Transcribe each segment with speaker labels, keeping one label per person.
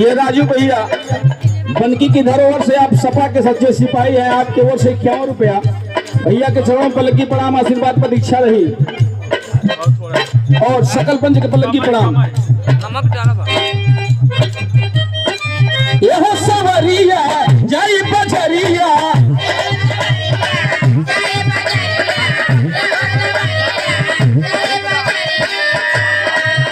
Speaker 1: ये राजू भैया बनकी की धरोहर से आप सपा के सच्चे सिपाही हैं। आपके ओर से 51 रुपया भैया के चरणों पर लगी प्रणाम, आशीर्वाद प्रतीक्षा रही और सकल पंच के पलक की प्रणाम। यह सवरिया जय बजरिया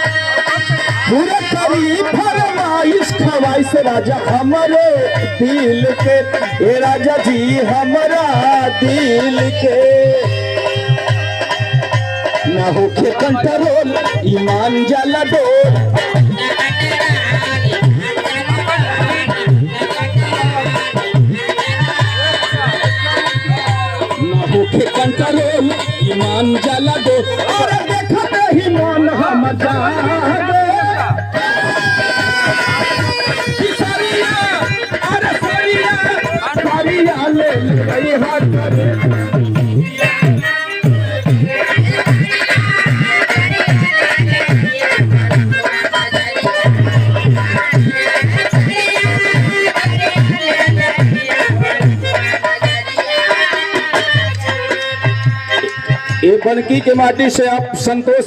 Speaker 1: पूरा करी फरमाइश खवाइश राजा हमारे दिल के, ए राजा जी हमारा दिल के। ना होके कंट्रोल ईमान जाला डोल, ना होके कंट्रोल ईमान जाला डोल। और देखते ही मन हम जागे ये बनकी के माटी से आप संतोष